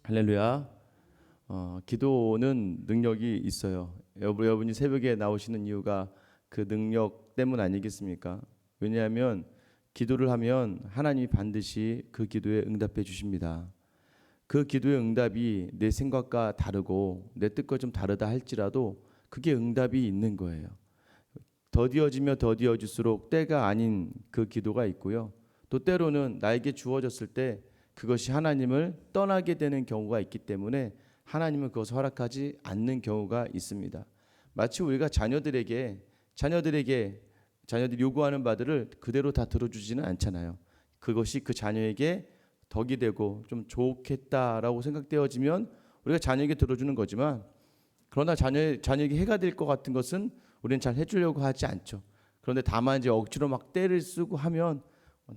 할렐루야. 기도는 능력이 있어요. 여러분이 새벽에 나오시는 이유가 그 능력 때문 아니겠습니까? 왜냐하면 기도를 하면 하나님이 반드시 그 기도에 응답해 주십니다. 그 기도의 응답이 내 생각과 다르고 내 뜻과 좀 다르다 할지라도 그게 응답이 있는 거예요. 더디어지며 더디어질수록 때가 아닌 그 기도가 있고요. 또 때로는 나에게 주어졌을 때 그것이 하나님을 떠나게 되는 경우가 있기 때문에 하나님은 그것을 허락하지 않는 경우가 있습니다. 마치 우리가 자녀들이 요구하는 바들을 그대로 다 들어주지는 않잖아요. 그것이 그 자녀에게 덕이 되고 좀 좋겠다라고 생각되어지면 우리가 자녀에게 들어주는 거지만, 그러나 자녀에게 해가 될 것 같은 것은 우리는 잘 해주려고 하지 않죠. 그런데 다만 이제 억지로 막 때를 쓰고 하면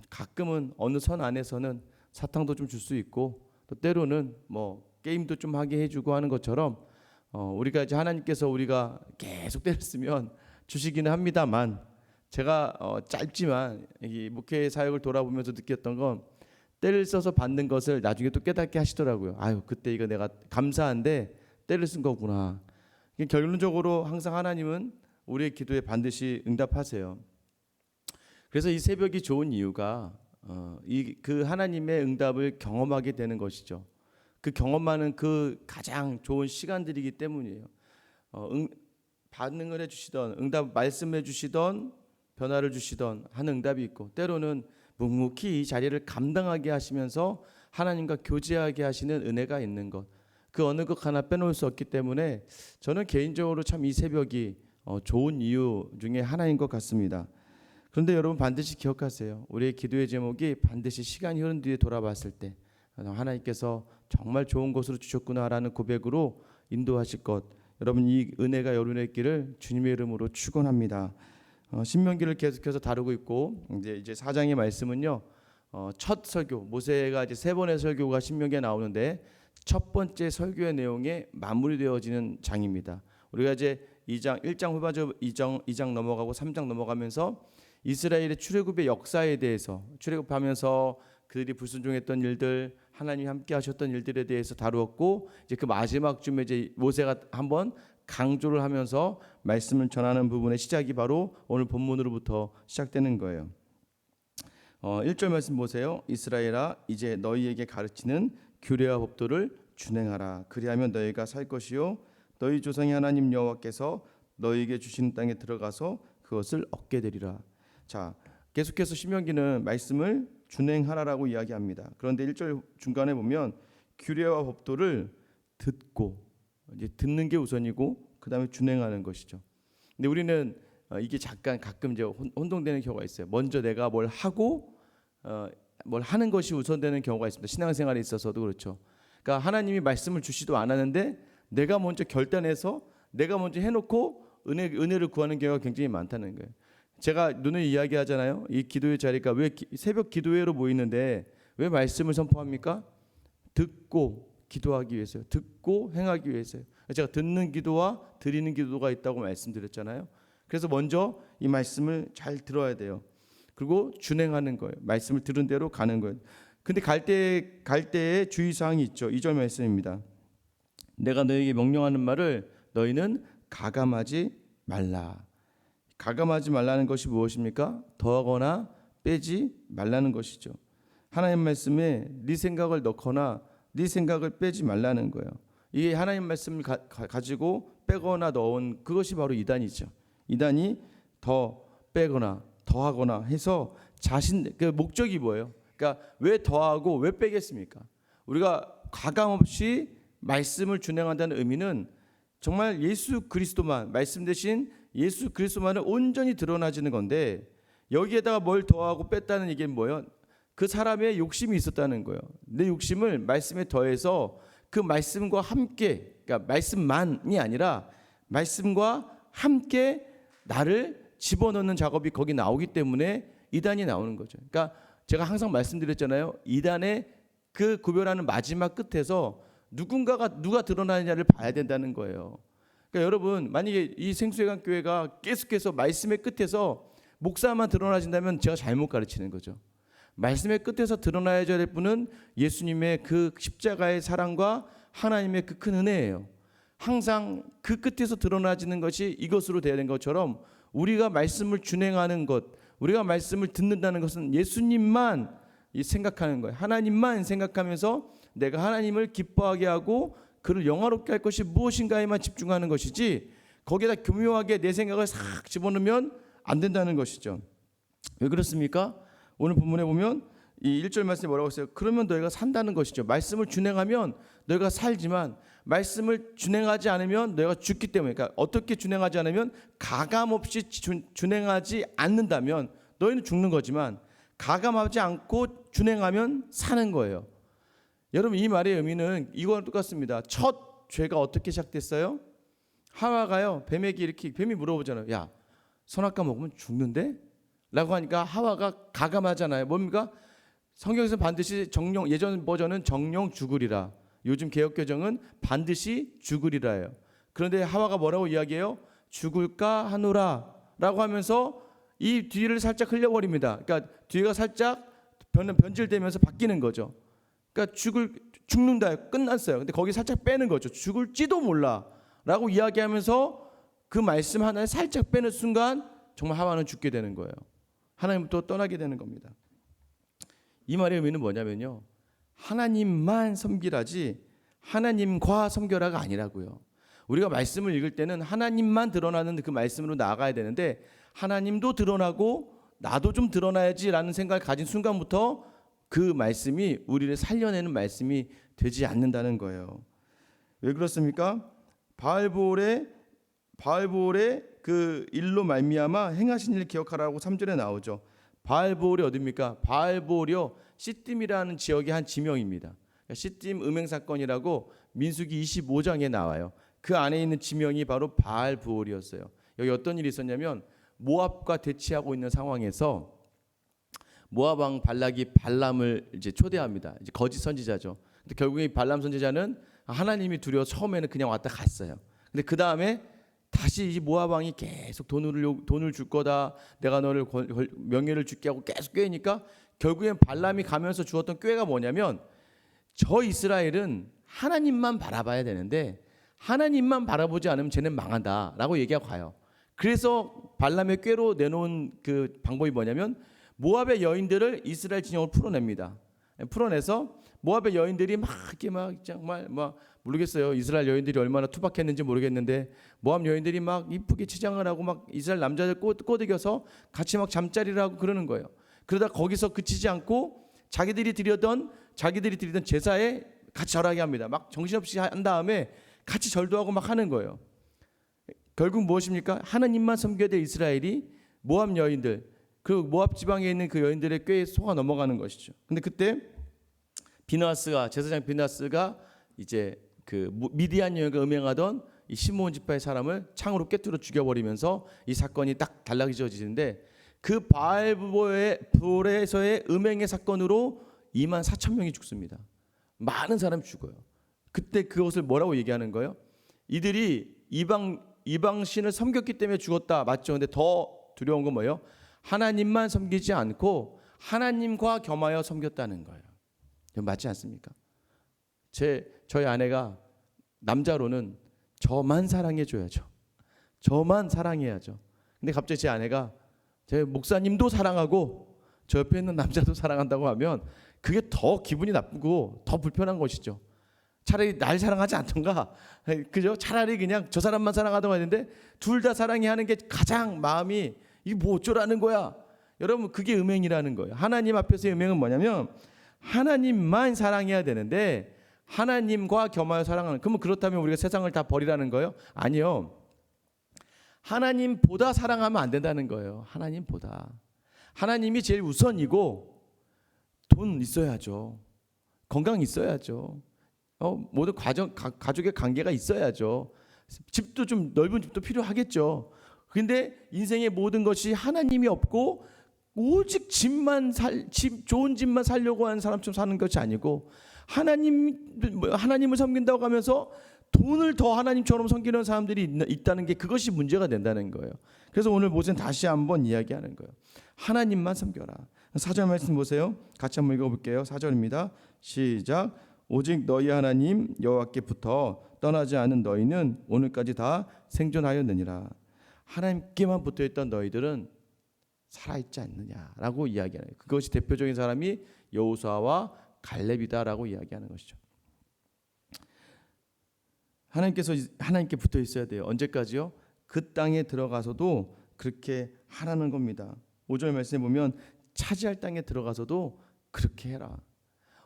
가끔은 어느 선 안에서는 사탕도 좀 줄 수 있고, 또 때로는 뭐 게임도 좀 하게 해주고 하는 것처럼 우리가 이제 하나님께서 우리가 계속 때를 쓰면 주시기는 합니다만, 제가 짧지만 이 목회 사역을 돌아보면서 느꼈던 건 때를 써서 받는 것을 나중에 또 깨닫게 하시더라고요. 아유, 그때 이거 내가 감사한데 때를 쓴 거구나. 결론적으로 항상 하나님은 우리의 기도에 반드시 응답하세요. 그래서 이 새벽이 좋은 이유가 그 하나님의 응답을 경험하게 되는 것이죠. 그 경험하는 그 가장 좋은 시간들이기 때문이에요. 반응을 해주시던, 응답 말씀해 주시던, 변화를 주시던 한 응답이 있고, 때로는 묵묵히 이 자리를 감당하게 하시면서 하나님과 교제하게 하시는 은혜가 있는 것, 그 어느 것 하나 빼놓을 수 없기 때문에 저는 개인적으로 참 이 새벽이 좋은 이유 중에 하나인 것 같습니다. 그런데 여러분 반드시 기억하세요. 우리의 기도의 제목이 반드시 시간이 흐른 뒤에 돌아봤을 때 하나님께서 정말 좋은 것으로 주셨구나라는 고백으로 인도하실 것, 여러분 이 은혜가 여러분의 있기를 주님의 이름으로 축원합니다. 신명기를 계속해서 다루고 있고, 이제 4장의 말씀은요, 첫 설교, 모세가 이제 3번의 설교가 신명기에 나오는데 첫 번째 설교의 내용에 마무리되어지는 장입니다. 우리가 이제 1장 후반절 2장 넘어가고 3장 넘어가면서 이스라엘의 출애굽의 역사에 대해서, 출애굽하면서 그들이 불순종했던 일들, 하나님이 함께 하셨던 일들에 대해서 다루었고, 이제 그 마지막 쯤에 이제 모세가 한번 강조를 하면서 말씀을 전하는 부분의 시작이 바로 오늘 본문으로부터 시작되는 거예요. 1절 말씀 보세요. 이스라엘아, 이제 너희에게 가르치는 규례와 법도를 준행하라. 그리하면 너희가 살 것이요 너희 조상의 하나님 여호와께서 너희에게 주신 땅에 들어가서 그것을 얻게 되리라. 자, 계속해서 신명기는 말씀을 준행하라라고 이야기합니다. 그런데 1절 중간에 보면 규례와 법도를 듣고, 이제 듣는 게 우선이고 그다음에 준행하는 것이죠. 근데 우리는 이게 잠깐 가끔 이제 혼동되는 경우가 있어요. 먼저 내가 뭘 하고 뭘 하는 것이 우선되는 경우가 있습니다. 신앙생활에 있어서도 그렇죠. 그러니까 하나님이 말씀을 주시도 않았는데 내가 먼저 결단해서 내가 먼저 해놓고 은혜를 구하는 경우가 굉장히 많다는 거예요. 제가 눈에 이야기하잖아요. 이 기도의 자리가 왜 새벽 기도회로 모이는데 왜 말씀을 선포합니까? 듣고 기도하기 위해서요. 듣고 행하기 위해서요. 제가 듣는 기도와 드리는 기도가 있다고 말씀드렸잖아요. 그래서 먼저 이 말씀을 잘 들어야 돼요. 그리고 준행하는 거예요. 말씀을 들은 대로 가는 거예요. 근데 갈 때에 주의사항이 있죠. 2절 말씀입니다. 내가 너에게 명령하는 말을 너희는 가감하지 말라. 가감하지 말라는 것이 무엇입니까? 더하거나 빼지 말라는 것이죠. 하나님 말씀에 네 생각을 넣거나 네 생각을 빼지 말라는 거예요. 이게 하나님 말씀을 가지고 빼거나 넣은 그것이 바로 이단이죠. 이단이 더 빼거나 더하거나 해서 그 목적이 뭐예요? 그러니까 왜 더하고 왜 빼겠습니까? 우리가 가감 없이 말씀을 준행한다는 의미는 정말 예수 그리스도만, 말씀 대신 예수 그리스도만을 온전히 드러나지는 건데, 여기에다가 뭘 더하고 뺐다는 얘기는 뭐예요? 그 사람의 욕심이 있었다는 거예요. 내 욕심을 말씀에 더해서 그 말씀과 함께, 그러니까 말씀만이 아니라 말씀과 함께 나를 집어넣는 작업이 거기 나오기 때문에 이단이 나오는 거죠. 그러니까 제가 항상 말씀드렸잖아요. 이단의 그 구별하는 마지막 끝에서 누가 드러나느냐를 봐야 된다는 거예요. 그러니까 여러분, 만약에 이 생수회관 교회가 계속해서 말씀의 끝에서 목사만 드러나진다면 제가 잘못 가르치는 거죠. 말씀의 끝에서 드러나야 될 분은 예수님의 그 십자가의 사랑과 하나님의 그 큰 은혜예요. 항상 그 끝에서 드러나지는 것이 이것으로 되는 것처럼 우리가 말씀을 준행하는 것, 우리가 말씀을 듣는다는 것은 예수님만 생각하는 거예요. 하나님만 생각하면서 내가 하나님을 기뻐하게 하고 그를 영화롭게 할 것이 무엇인가에만 집중하는 것이지, 거기에다 교묘하게 내 생각을 싹 집어넣으면 안 된다는 것이죠. 왜 그렇습니까? 오늘 본문에 보면 이 1절 말씀에 뭐라고 했어요? 그러면 너희가 산다는 것이죠. 말씀을 준행하면 너희가 살지만 말씀을 준행하지 않으면 너희가 죽기 때문에, 그러니까 어떻게 준행하지 않으면, 가감없이 준행하지 않는다면 너희는 죽는 거지만 가감하지 않고 준행하면 사는 거예요. 여러분, 이 말의 의미는 이거랑 똑같습니다. 첫 죄가 어떻게 시작됐어요? 하와가요, 뱀에게 이렇게, 뱀이 물어보잖아요. 야, 선악과 먹으면 죽는데? 라고 하니까 하와가 가감하잖아요. 뭡니까? 성경에서 반드시 정령, 예전 버전은 정령 죽으리라, 요즘 개역개정은 반드시 죽으리라예요. 그런데 하와가 뭐라고 이야기해요? 죽을까 하노라 라고 하면서 이 뒤를 살짝 흘려버립니다. 그러니까 뒤가 살짝 변질되면서 바뀌는 거죠. 그러니까 죽는다, 끝났어요. 근데 거기 살짝 빼는 거죠. 죽을지도 몰라 라고 이야기하면서 그 말씀 하나에 살짝 빼는 순간 정말 하와는 죽게 되는 거예요. 하나님부터 떠나게 되는 겁니다. 이 말의 의미는 뭐냐면요, 하나님만 섬기라지 하나님과 섬겨라가 아니라고요. 우리가 말씀을 읽을 때는 하나님만 드러나는 그 말씀으로 나아가야 되는데, 하나님도 드러나고 나도 좀 드러나야지라는 생각을 가진 순간부터 그 말씀이 우리를 살려내는 말씀이 되지 않는다는 거예요. 왜 그렇습니까? 바알보올의 그 일로 말미암아 행하신 일 기억하라고 3절에 나오죠. 바알보올이 어디입니까? 바알보올이요, 시딤이라는 지역의 한 지명입니다. 시딤 음행 사건이라고 민수기 25장에 나와요. 그 안에 있는 지명이 바로 바알보올이었어요. 여기 어떤 일이 있었냐면, 모압과 대치하고 있는 상황에서 모압 왕 발락이 발람을 이제 초대합니다. 이제 거짓 선지자죠. 근데 결국에 이 발람 선지자는 하나님이 두려워 처음에는 그냥 왔다 갔어요. 근데 그 다음에 다시 이 모압 왕이 계속 돈을 줄 거다, 내가 너를 명예를 주게 하고 계속 꾀니까 결국엔 발람이 가면서 주었던 꾀가 뭐냐면, 저 이스라엘은 하나님만 바라봐야 되는데 하나님만 바라보지 않으면 쟤는 망한다라고 얘기하고 가요. 그래서 발람의 꾀로 내놓은 그 방법이 뭐냐면, 모압의 여인들을 이스라엘 진영으로 풀어냅니다. 풀어내서 모압의 여인들이 막 이렇게 막 정말 막 모르겠어요. 이스라엘 여인들이 얼마나 투박했는지 모르겠는데 모압 여인들이 막 이쁘게 치장을 하고 막 이스라엘 남자들 꼬드겨서 같이 막 잠자리를 하고 그러는 거예요. 그러다 거기서 그치지 않고 자기들이 드리던 제사에 같이 절하게 합니다. 막 정신없이 한 다음에 같이 절도 하고 막 하는 거예요. 결국 무엇입니까? 하나님만 섬겨야 될 이스라엘이 모압 여인들, 그 모압 지방에 있는 그 여인들의 꾀에 속아 넘어가는 것이죠. 근데 그때 제사장 비나스가 이제 그 미디안 여인과 음행하던 이 시므온 지파의 사람을 창으로 꿰뚫어 죽여버리면서 이 사건이 딱 달라지는데, 그 바알보올에서의 음행의 사건으로 24,000명이 죽습니다. 많은 사람이 죽어요. 그때 그것을 뭐라고 얘기하는 거예요? 이들이 이방 신을 섬겼기 때문에 죽었다, 맞죠? 근데 더 두려운 건 뭐예요? 하나님만 섬기지 않고 하나님과 겸하여 섬겼다는 거예요. 맞지 않습니까? 저희 아내가 남자로는 저만 사랑해줘야죠. 저만 사랑해야죠. 근데 갑자기 제 아내가 제 목사님도 사랑하고 저 옆에 있는 남자도 사랑한다고 하면 그게 더 기분이 나쁘고 더 불편한 것이죠. 차라리 날 사랑하지 않던가, 그죠? 차라리 그냥 저 사람만 사랑하던가 했는데 둘 다 사랑해야 하는 게 가장 마음이, 이게 뭐 어쩌라는 거야. 여러분, 그게 음행이라는 거예요. 하나님 앞에서의 음행은 뭐냐면 하나님만 사랑해야 되는데 하나님과 겸하여 사랑하는. 그러면 그렇다면 우리가 세상을 다 버리라는 거예요? 아니요. 하나님보다 사랑하면 안 된다는 거예요. 하나님보다. 하나님이 제일 우선이고, 돈 있어야죠. 건강 있어야죠. 모든 가족의 관계가 있어야죠. 집도 좀 넓은 집도 필요하겠죠. 근데 인생의 모든 것이 하나님이 없고 오직 좋은 집만 살려고 하는 사람처럼 사는 것이 아니고, 하나님을 섬긴다고 하면서 돈을 더 하나님처럼 섬기는 사람들이 있다는 게, 그것이 문제가 된다는 거예요. 그래서 오늘 모세는 다시 한번 이야기하는 거예요. 하나님만 섬겨라. 4절 말씀 보세요. 같이 한번 읽어볼게요. 4절입니다. 시작. 오직 너희 하나님 여호와께부터 떠나지 않은 너희는 오늘까지 다 생존하였느니라. 하나님께만 붙어있던 너희들은 살아있지 않느냐라고 이야기하는, 그것이 대표적인 사람이 여호수아와 갈렙이다라고 이야기하는 것이죠. 하나님께 붙어 있어야 돼요. 언제까지요? 그 땅에 들어가서도 그렇게 하라는 겁니다. 5절 말씀에 보면 차지할 땅에 들어가서도 그렇게 해라.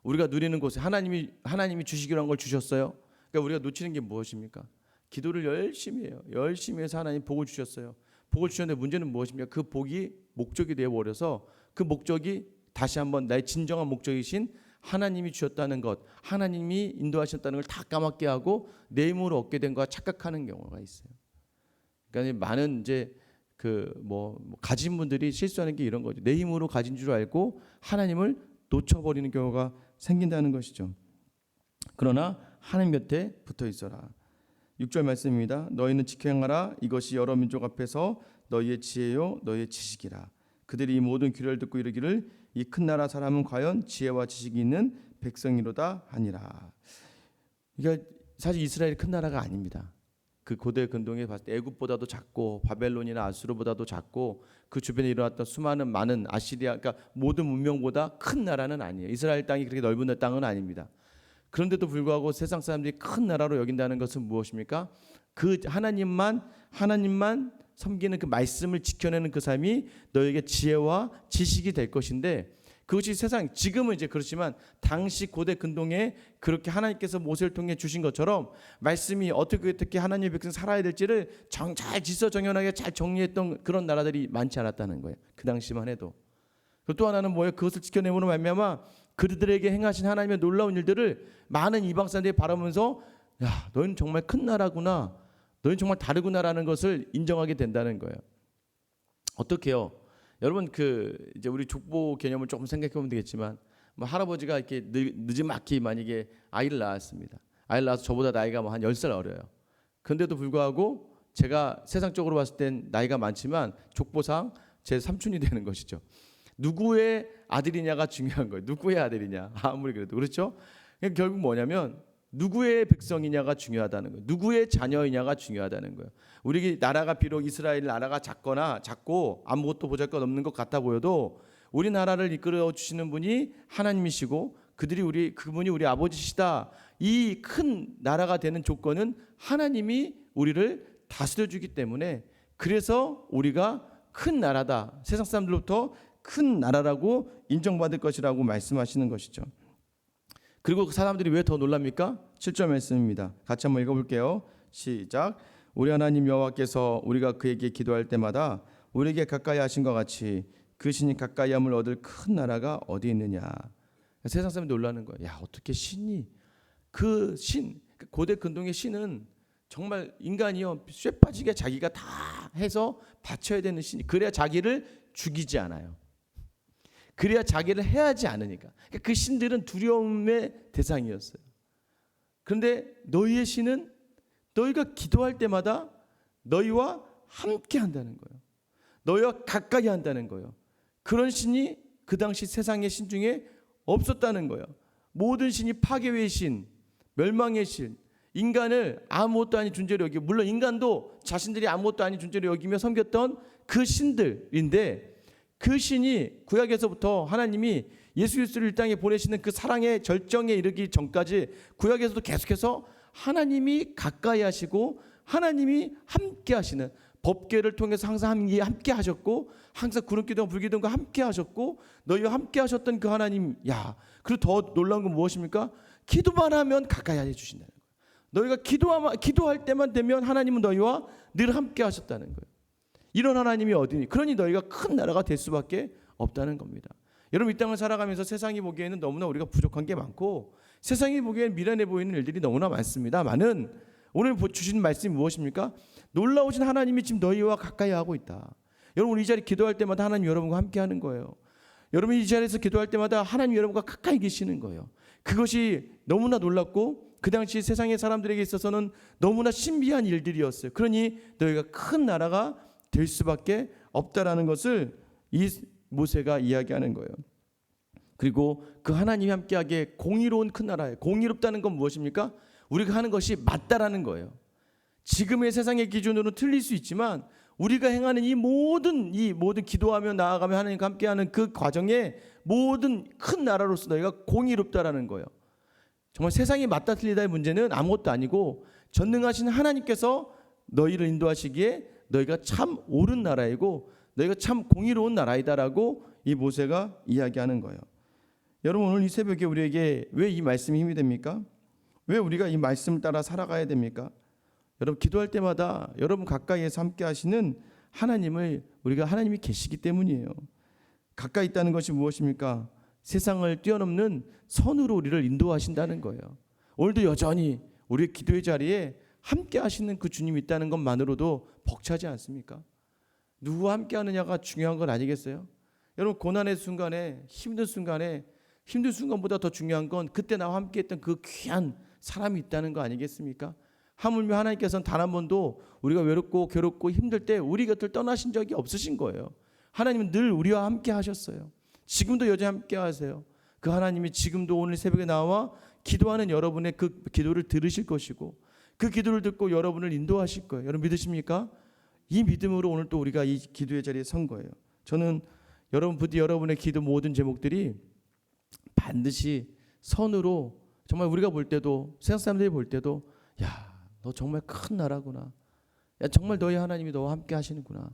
우리가 누리는 곳에 하나님이 주시기로 한 걸 주셨어요. 그러니까 우리가 놓치는 게 무엇입니까? 기도를 열심히 해요. 열심히 해서 하나님 복을 주셨어요. 복을 주셨는데 문제는 무엇입니까? 그 복이 목적이 되어 버려서 그 목적이 다시 한번 나의 진정한 목적이신 하나님이 주셨다는 것, 하나님이 인도하셨다는 걸 다 까맣게 하고 내 힘으로 얻게 된 거와 착각하는 경우가 있어요. 그러니까 많은 이제 가진 분들이 실수하는 게 이런 거죠. 내 힘으로 가진 줄 알고 하나님을 놓쳐버리는 경우가 생긴다는 것이죠. 그러나 하나님 곁에 붙어 있어라. 6절 말씀입니다. 너희는 지켜 행하라. 이것이 여러 민족 앞에서 너희의 지혜요 너희의 지식이라. 그들이 이 모든 규례를 듣고 이르기를 이 큰 나라 사람은 과연 지혜와 지식이 있는 백성이로다 하니라. 그러니까 사실 이스라엘이 큰 나라가 아닙니다. 그 고대 근동에 봤을 때 애굽보다도 작고 바벨론이나 아수르보다도 작고 그 주변에 일어났던 수많은 많은 아시리아, 그러니까 모든 문명보다 큰 나라는 아니에요. 이스라엘 땅이 그렇게 넓은 땅은 아닙니다. 그런데도 불구하고 세상 사람들이 큰 나라로 여긴다는 것은 무엇입니까? 그 하나님만 섬기는 그 말씀을 지켜내는 그 삶이 너에게 지혜와 지식이 될 것인데, 그것이 세상 지금은 이제 그렇지만 당시 고대 근동에 그렇게 하나님께서 모세를 통해 주신 것처럼 말씀이 어떻게 하나님의 백성 살아야 될지를 잘 질서정연하게 잘 정리했던 그런 나라들이 많지 않았다는 거예요. 그 당시만 해도. 또 하나는 뭐예요? 그것을 지켜내므로 말미암아 그들에게 행하신 하나님의 놀라운 일들을 많은 이방 사람들이 바라보면서 야, 너희는 정말 큰 나라구나, 너희는 정말 다르구나라는 것을 인정하게 된다는 거예요. 어떻게요? 여러분 이제 우리 족보 개념을 조금 생각해 보면 되겠지만, 할아버지가 이렇게 늦지막히 만약에 아이를 낳았습니다. 아이를 낳아서 저보다 나이가 한 10살 어려요. 그런데도 불구하고 제가 세상적으로 봤을 땐 나이가 많지만 족보상 제 삼촌이 되는 것이죠. 누구의 아들이냐가 중요한 거예요. 누구의 아들이냐, 아무리 그래도. 그렇죠? 그러니까 결국 뭐냐면 누구의 백성이냐가 중요하다는 거예요. 누구의 자녀이냐가 중요하다는 거예요. 우리 나라가 비록 이스라엘 나라가 작고 아무것도 보잘것없는 것 같아 보여도 우리나라를 이끌어 주시는 분이 하나님이시고 그분이 우리 아버지시다. 이 큰 나라가 되는 조건은 하나님이 우리를 다스려 주기 때문에, 그래서 우리가 큰 나라다, 세상 사람들로부터 큰 나라라고 인정받을 것이라고 말씀하시는 것이죠. 그리고 그 사람들이 왜 더 놀랍니까? 7절 말씀입니다. 같이 한번 읽어볼게요. 시작. 우리 하나님 여호와께서 우리가 그에게 기도할 때마다 우리에게 가까이 하신 것 같이 그 신이 가까이함을 얻을 큰 나라가 어디 있느냐. 세상 사람들이 놀라는 거예요. 야, 어떻게 신이, 그 고대 근동의 신은 정말 인간이요 쇠빠지게 자기가 다 해서 바쳐야 되는 신이, 그래야 자기를 죽이지 않아요. 그래야 자기를 해하지 않으니까. 그 신들은 두려움의 대상이었어요. 그런데 너희의 신은 너희가 기도할 때마다 너희와 함께 한다는 거예요. 너희와 가까이 한다는 거예요. 그런 신이 그 당시 세상의 신 중에 없었다는 거예요. 모든 신이 파괴의 신, 멸망의 신, 인간을 아무것도 아닌 존재로 여기고, 물론 인간도 자신들이 아무것도 아닌 존재로 여기며 섬겼던 그 신들인데, 그 신이 구약에서부터 하나님이 예수 그리스도를 이 땅에 보내시는 그 사랑의 절정에 이르기 전까지 구약에서도 계속해서 하나님이 가까이 하시고 하나님이 함께 하시는, 법궤를 통해서 항상 함께 하셨고, 항상 구름기둥과 불기둥과 함께 하셨고, 너희와 함께 하셨던 그 하나님, 야, 그리고 더 놀라운 건 무엇입니까? 기도만 하면 가까이 해주신다는 거예요. 너희가 기도할 때만 되면 하나님은 너희와 늘 함께 하셨다는 거예요. 이런 하나님이 어디니? 그러니 너희가 큰 나라가 될 수밖에 없다는 겁니다. 여러분, 이 땅을 살아가면서 세상이 보기에는 너무나 우리가 부족한 게 많고, 세상이 보기에는 미련해 보이는 일들이 너무나 많습니다만은, 오늘 주신 말씀이 무엇입니까? 놀라우신 하나님이 지금 너희와 가까이 하고 있다. 여러분, 이 자리 기도할 때마다 하나님 여러분과 함께 하는 거예요. 여러분, 이 자리에서 기도할 때마다 하나님 여러분과 가까이 계시는 거예요. 그것이 너무나 놀랍고 그 당시 세상의 사람들에게 있어서는 너무나 신비한 일들이었어요. 그러니 너희가 큰 나라가 될 수밖에 없다라는 것을 이 모세가 이야기하는 거예요. 그리고 그 하나님이 함께하기에 공의로운 큰 나라예요. 공의롭다는 건 무엇입니까? 우리가 하는 것이 맞다라는 거예요. 지금의 세상의 기준으로는 틀릴 수 있지만 우리가 행하는 이 모든 기도하며 나아가며 하나님과 함께하는 그 과정에 모든 큰 나라로서 너희가 공의롭다라는 거예요. 정말 세상이 맞다 틀리다의 문제는 아무것도 아니고 전능하신 하나님께서 너희를 인도하시기에 너희가 참 옳은 나라이고 너희가 참 공의로운 나라이다라고 이 모세가 이야기하는 거예요. 여러분, 오늘 이 새벽에 우리에게 왜 이 말씀이 힘이 됩니까? 왜 우리가 이 말씀을 따라 살아가야 됩니까? 여러분, 기도할 때마다 여러분 가까이에서 함께 하시는 하나님이 계시기 때문이에요. 가까이 있다는 것이 무엇입니까? 세상을 뛰어넘는 선으로 우리를 인도하신다는 거예요. 오늘도 여전히 우리의 기도의 자리에 함께 하시는 그 주님이 있다는 것만으로도 벅차지 않습니까? 누구와 함께 하느냐가 중요한 건 아니겠어요? 여러분, 고난의 순간에 힘든 순간보다 더 중요한 건 그때 나와 함께 했던 그 귀한 사람이 있다는 거 아니겠습니까? 하물며 하나님께서는 단 한 번도 우리가 외롭고 괴롭고 힘들 때 우리 곁을 떠나신 적이 없으신 거예요. 하나님은 늘 우리와 함께 하셨어요. 지금도 여전히 함께 하세요. 그 하나님이 지금도 오늘 새벽에 나와 기도하는 여러분의 그 기도를 들으실 것이고 그 기도를 듣고 여러분을 인도하실 거예요. 여러분 믿으십니까? 이 믿음으로 오늘 또 우리가 이 기도의 자리에 선 거예요. 저는 부디 여러분의 기도 모든 제목들이 반드시 선으로, 정말 우리가 볼 때도, 세상 사람들이 볼 때도, 야, 너 정말 큰 나라구나. 야, 정말 너희 하나님이 너와 함께 하시는구나.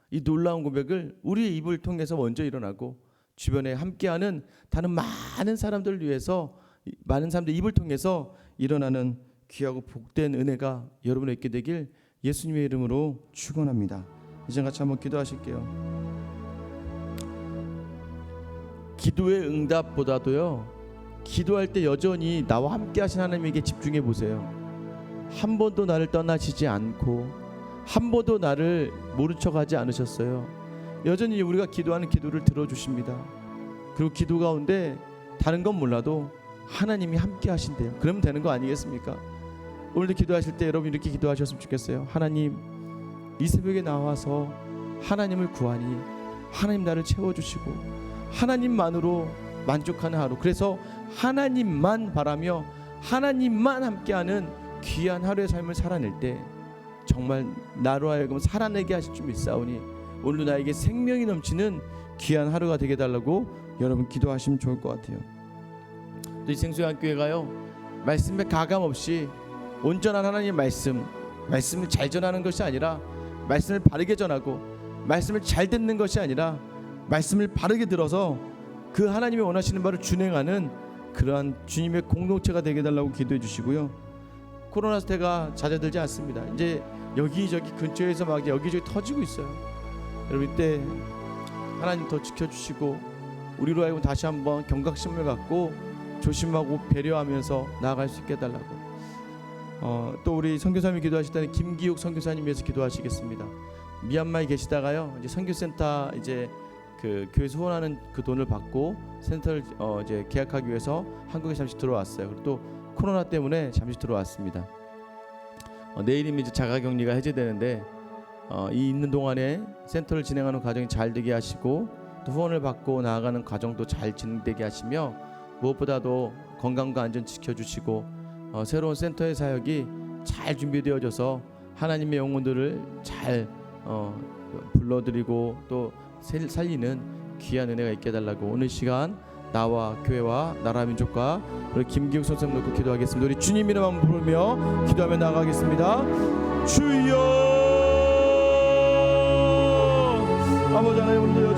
이 놀라운 고백을 우리의 입을 통해서 먼저 일어나고 주변에 함께하는 다른 많은 사람들을 위해서, 많은 사람들 입을 통해서 일어나는 귀하고 복된 은혜가 여러분에 있게 되길 예수님의 이름으로 축원합니다. 이제 같이 한번 기도하실게요. 기도의 응답보다도요, 기도할 때 여전히 나와 함께 하신 하나님에게 집중해 보세요. 한 번도 나를 떠나시지 않고 한 번도 나를 모른 척하지 않으셨어요. 여전히 우리가 기도하는 기도를 들어주십니다. 그리고 기도 가운데 다른 건 몰라도 하나님이 함께 하신대요. 그러면 되는 거 아니겠습니까? 오늘도 기도하실 때 여러분 이렇게 기도하셨으면 좋겠어요. 하나님, 이 새벽에 나와서 하나님을 구하니 하나님 나를 채워주시고 하나님만으로 만족하는 하루, 그래서 하나님만 바라며 하나님만 함께하는 귀한 하루의 삶을 살아낼 때 정말 나로 하여금 살아내게 하실 줄 믿사오니 오늘도 나에게 생명이 넘치는 귀한 하루가 되게 해달라고 여러분 기도하시면 좋을 것 같아요. 또 이 생수양교회가요, 말씀에 가감 없이 온전한 하나님의 말씀을 잘 전하는 것이 아니라 말씀을 바르게 전하고 말씀을 잘 듣는 것이 아니라 말씀을 바르게 들어서 그 하나님이 원하시는 바를 준행하는 그러한 주님의 공동체가 되게 해달라고 기도해 주시고요. 코로나 사태가 잦아들지 않습니다. 이제 여기저기 근처에서 막 여기저기 터지고 있어요. 여러분 이때 하나님 더 지켜주시고 우리로 하여금 다시 한번 경각심을 갖고 조심하고 배려하면서 나아갈 수 있게 해달라고. 또 우리 선교사님이 기도하실 때는 김기욱 선교사님 위해서 기도하시겠습니다. 미얀마에 계시다가요, 이제 선교센터 이제 그 교회에서 후원하는 그 돈을 받고 센터를 이제 계약하기 위해서 한국에 잠시 들어왔어요. 그리고 또 코로나 때문에 잠시 들어왔습니다. 내일이면 이제 자가격리가 해제되는데 이 있는 동안에 센터를 진행하는 과정이 잘 되게 하시고 또 후원을 받고 나아가는 과정도 잘 진행되게 하시며 무엇보다도 건강과 안전 지켜주시고 새로운 센터의 사역이 잘 준비되어져서 하나님의 영혼들을 잘 불러들이고 또 살리는 귀한 은혜가 있게 해달라고 오늘 시간 나와 교회와 나라 민족과 우리 김기욱 선생님 놓고 기도하겠습니다. 우리 주님 이름만 부르며 기도하며 나가겠습니다. 주여, 아버지 하나님, 오늘도 여전히